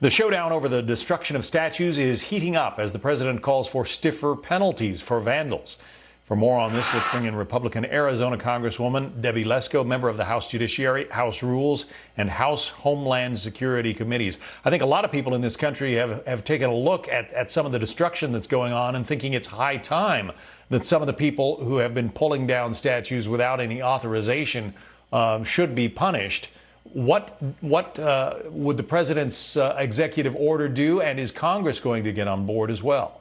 The showdown over the destruction of statues is heating up as the president calls for stiffer penalties for vandals. For more on this, let's bring in Republican Arizona Congresswoman Debbie Lesko, member of the House Judiciary, House Rules, and House Homeland Security Committees. I think a lot of people in this country have taken a look at some of the destruction that's going on and thinking it's high time that some of the people who have been pulling down statues without any authorization should be punished. What would the president's executive order do, and is Congress going to get on board as well?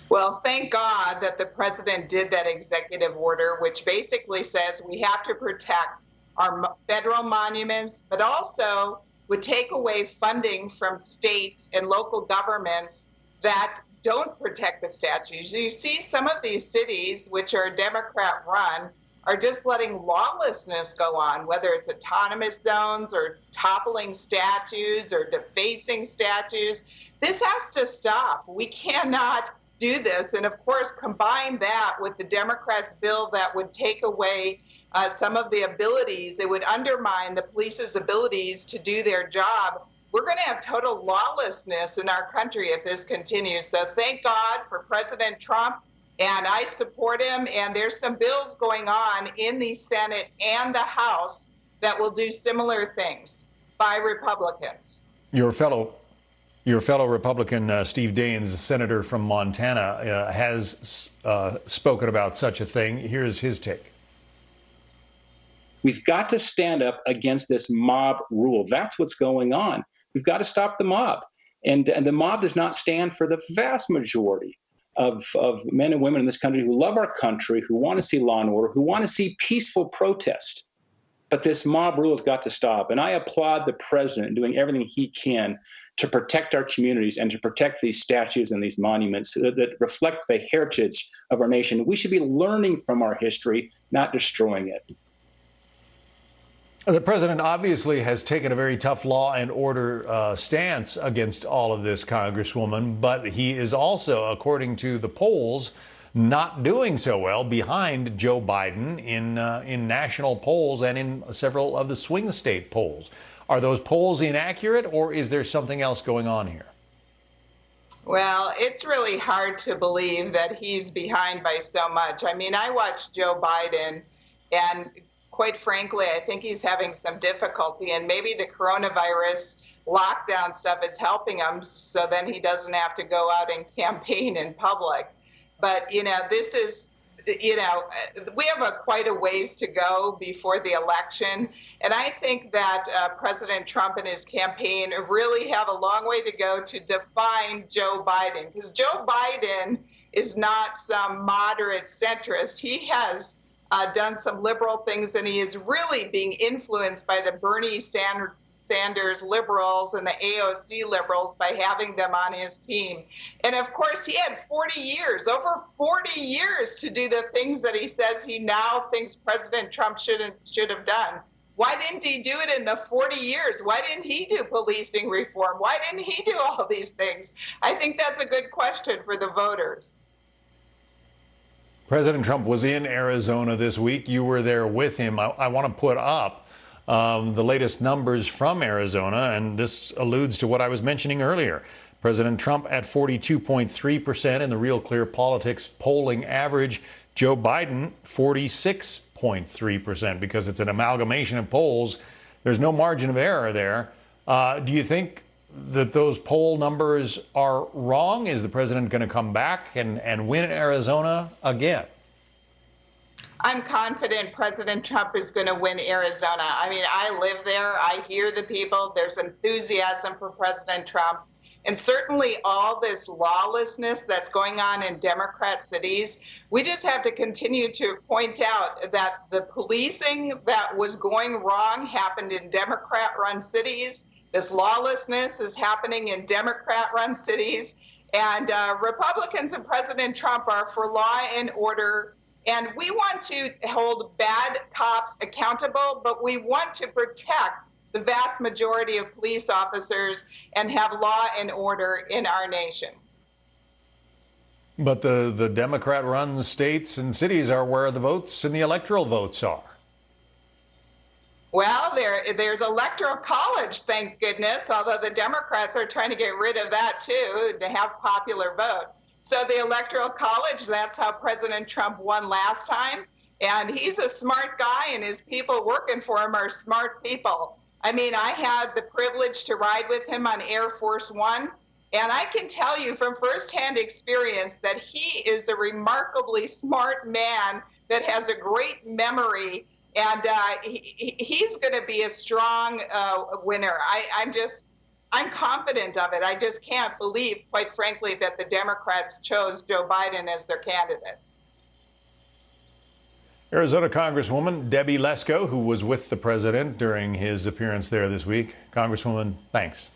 Well, thank God that the president did that executive order, which basically says we have to protect our federal monuments, but also would take away funding from states and local governments that don't protect the statues. You see some of these cities, which are Democrat-run, are just letting lawlessness go on, whether it's autonomous zones or toppling statues or defacing statues. This has to stop. We cannot do this. And of course, combine that with the Democrats' bill that would take away some of the abilities. It would undermine the police's abilities to do their job. We're going to have total lawlessness in our country if this continues. So thank God for President Trump. And I support him, and there's some bills going on in the Senate and the House that will do similar things by Republicans. Your fellow Republican, Steve Daines, a senator from Montana, has spoken about such a thing. Here's his take. We've got to stand up against this mob rule. That's what's going on. We've got to stop the mob. And the mob does not stand for the vast majority of men and women in this country who love our country, who want to see law and order, who want to see peaceful protest. But this mob rule has got to stop. And I applaud the president doing everything he can to protect our communities and to protect these statues and these monuments that reflect the heritage of our nation. We should be learning from our history, not destroying it. The president obviously has taken a very tough law and order stance against all of this, Congresswoman, but he is also, according to the polls, not doing so well behind Joe Biden in national polls and in several of the swing state polls. Are those polls inaccurate, or is there something else going on here? Well, it's really hard to believe that he's behind by so much. I mean, I watched Joe Biden, and quite frankly, I think he's having some difficulty, and maybe the coronavirus lockdown stuff is helping him, so then he doesn't have to go out and campaign in public. But, this is, we have quite a ways to go before the election. And I think that President Trump and his campaign really have a long way to go to define Joe Biden, because Joe Biden is not some moderate centrist. He has done some liberal things, and he is really being influenced by the Bernie Sanders liberals and the AOC liberals by having them on his team. And of course, he had 40 years, over 40 years to do the things that he says he now thinks President Trump should have done. Why didn't he do it in the 40 years? Why didn't he do policing reform? Why didn't he do all these things? I think that's a good question for the voters. President Trump was in Arizona this week. You were there with him. I want to put up the latest numbers from Arizona, and this alludes to what I was mentioning earlier. President Trump at 42.3% in the Real Clear Politics polling average. Joe Biden, 46.3%, because it's an amalgamation of polls. There's no margin of error there. Do you think that those poll numbers are wrong? Is the president going to come back and win Arizona again? I'm confident President Trump is going to win Arizona. I mean, I live there. I hear the people. There's enthusiasm for President Trump. And certainly all this lawlessness that's going on in Democrat cities, we just have to continue to point out that the policing that was going wrong happened in Democrat-run cities. This lawlessness is happening in Democrat-run cities. And Republicans and President Trump are for law and order. And we want to hold bad cops accountable, but we want to protect the vast majority of police officers and have law and order in our nation. But the Democrat-run states and cities are where the votes and the electoral votes are. Well, there's Electoral College, thank goodness, although the Democrats are trying to get rid of that too, to have popular vote. So the Electoral College, that's how President Trump won last time. And he's a smart guy, and his people working for him are smart people. I mean, I had the privilege to ride with him on Air Force One, and I can tell you from firsthand experience that he is a remarkably smart man that has a great memory, and he's going to be a strong winner. I'm confident of it. I just can't believe, quite frankly, that the Democrats chose Joe Biden as their candidate. Arizona Congresswoman Debbie Lesko, who was with the president during his appearance there this week. Congresswoman, thanks.